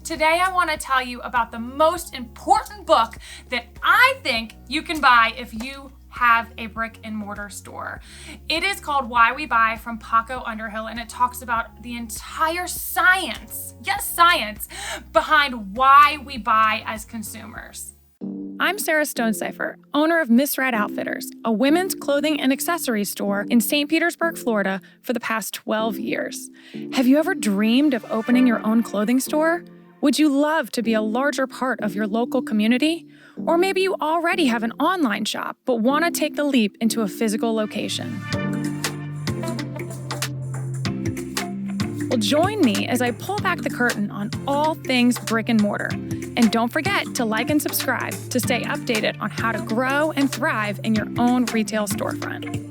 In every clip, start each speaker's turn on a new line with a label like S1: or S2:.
S1: Today I want to tell you about the most important book that I think you can buy if you have a brick and mortar store. It is called Why We Buy from Paco Underhill, and it talks about the entire science, yes, science, behind why we buy as consumers. I'm Sarah Stonecipher, owner of Miss Red Outfitters, a women's clothing and accessories store in St. Petersburg, Florida, for the past 12 years. Have you ever dreamed of opening your own clothing store? Would you love to be a larger part of your local community? Or maybe you already have an online shop but want to take the leap into a physical location. Well, join me as I pull back the curtain on all things brick and mortar. And don't forget to like and subscribe to stay updated on how to grow and thrive in your own retail storefront.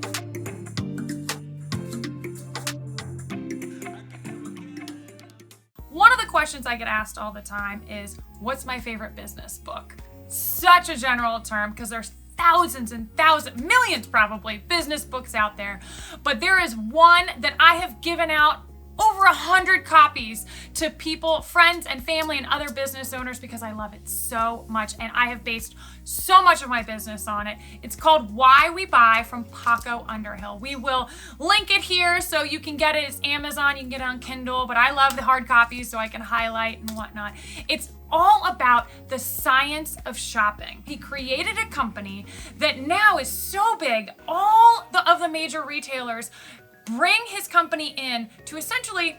S1: One of the questions I get asked all the time is, what's my favorite business book? Such a general term because there's thousands and thousands, millions probably, business books out there. But there is one that I have given out over 100 copies to people, friends and family and other business owners because I love it so much and I have based so much of my business on it. It's called Why We Buy from Paco Underhill. We will link it here so you can get it. It's Amazon, you can get it on Kindle, but I love the hard copies so I can highlight and whatnot. It's all about the science of shopping. He created a company that now is so big, all of the major retailers bring his company in to essentially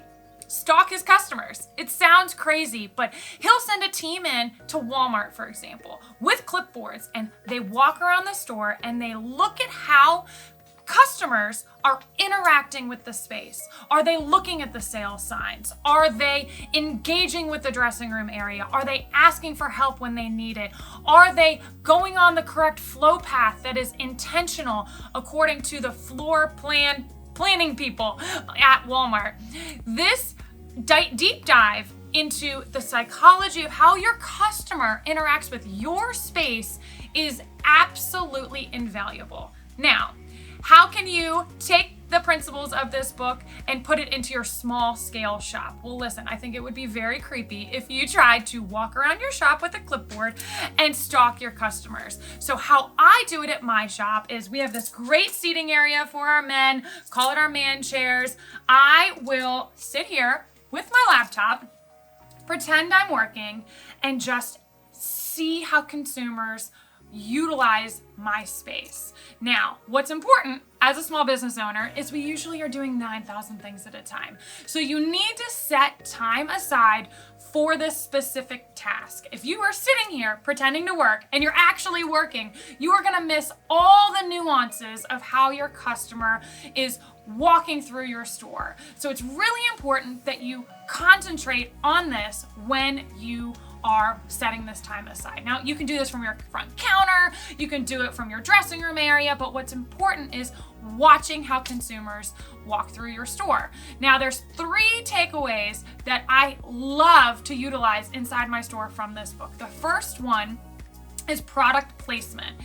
S1: stalk his customers. It sounds crazy, but he'll send a team in to Walmart, for example, with clipboards, and they walk around the store and they look at how customers are interacting with the space. Are they looking at the sales signs? Are they engaging with the dressing room area? Are they asking for help when they need it? Are they going on the correct flow path that is intentional according to the floor planning people at Walmart? This deep dive into the psychology of how your customer interacts with your space is absolutely invaluable. Now, how can you take the principles of this book and put it into your small scale shop? Well, listen, I think it would be very creepy if you tried to walk around your shop with a clipboard and stalk your customers. So how I do it at my shop is we have this great seating area for our men, call it our man chairs. I will sit here with my laptop, pretend I'm working, and just see how consumers utilize my space. Now, what's important as a small business owner is we usually are doing 9,000 things at a time. So you need to set time aside for this specific task. If you are sitting here pretending to work and you're actually working, you are going to miss all the nuances of how your customer is walking through your store. So it's really important that you concentrate on this when you are setting this time aside. Now, you can do this from your front counter, you can do it from your dressing room area, but what's important is watching how consumers walk through your store. Now, there's 3 takeaways that I love to utilize inside my store from this book. The first one is product placement.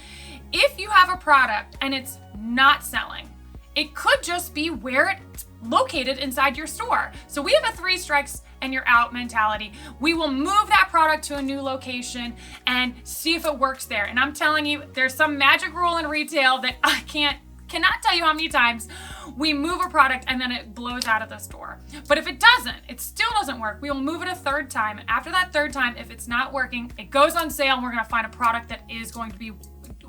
S1: If you have a product and it's not selling, it could just be where it's located inside your store. So we have a 3 strikes and you're out mentality. We will move that product to a new location and see if it works there. And I'm telling you, there's some magic rule in retail that I cannot tell you how many times we move a product and then it blows out of the store. But if it doesn't, it still doesn't work, we will move it a 3rd time. And after that 3rd time, if it's not working, it goes on sale and we're gonna find a product that is going to be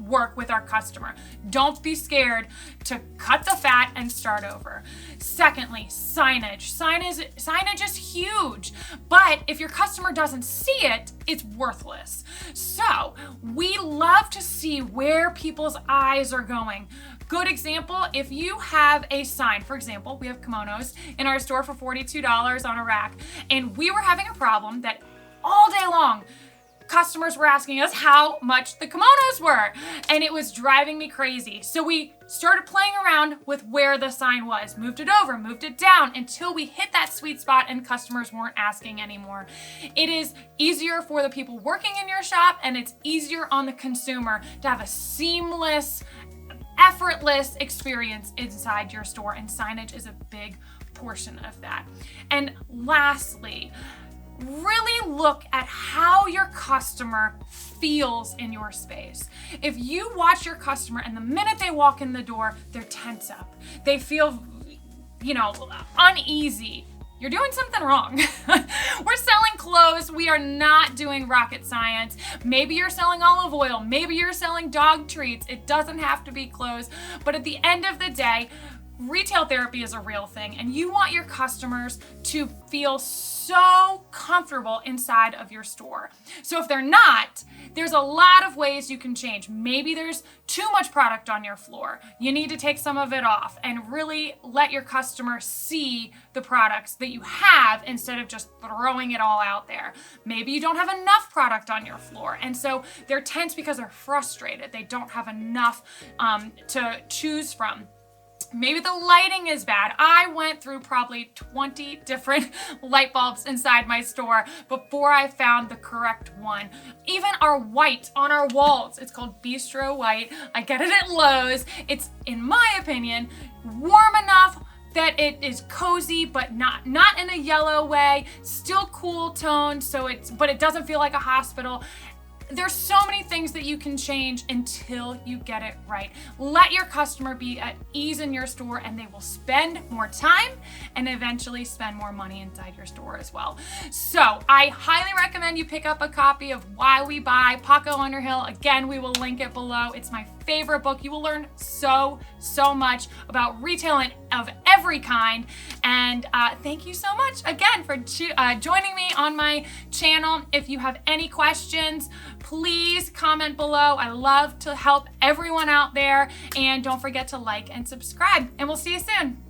S1: work with our customer. Don't be scared to cut the fat and start over. Secondly, signage. Signage is huge, but if your customer doesn't see it, it's worthless. So we love to see where people's eyes are going. Good example, if you have a sign, for example, we have kimonos in our store for $42 on a rack, and we were having a problem that all day long, customers were asking us how much the kimonos were, and it was driving me crazy. So we started playing around with where the sign was, moved it over, moved it down until we hit that sweet spot and customers weren't asking anymore. It is easier for the people working in your shop, and it's easier on the consumer to have a seamless, effortless experience inside your store, and signage is a big portion of that. And lastly, really look at how your customer feels in your space. If you watch your customer and the minute they walk in the door, they're tense up, they feel, uneasy, you're doing something wrong. We're selling clothes. We are not doing rocket science. Maybe you're selling olive oil. Maybe you're selling dog treats. It doesn't have to be clothes. But at the end of the day, retail therapy is a real thing, and you want your customers to feel so comfortable inside of your store. So if they're not, there's a lot of ways you can change. Maybe there's too much product on your floor. You need to take some of it off and really let your customer see the products that you have instead of just throwing it all out there. Maybe you don't have enough product on your floor, and so they're tense because they're frustrated. They don't have enough to choose from. Maybe the lighting is bad. I went through probably 20 different light bulbs inside my store before I found the correct one. Even our white on our walls, it's called Bistro White. I get it at Lowe's. It's, in my opinion, warm enough that it is cozy, but not in a yellow way, still cool toned, but it doesn't feel like a hospital. There's so many things that you can change until you get it right. Let your customer be at ease in your store, and they will spend more time and eventually spend more money inside your store as well. So I highly recommend you pick up a copy of Why We Buy, Paco Underhill. Again, we will link it below. It's my favorite book. You will learn so much about retail of every kind. And thank you so much again for joining me on my channel. If you have any questions, please comment below. I love to help everyone out there. And don't forget to like and subscribe. And we'll see you soon.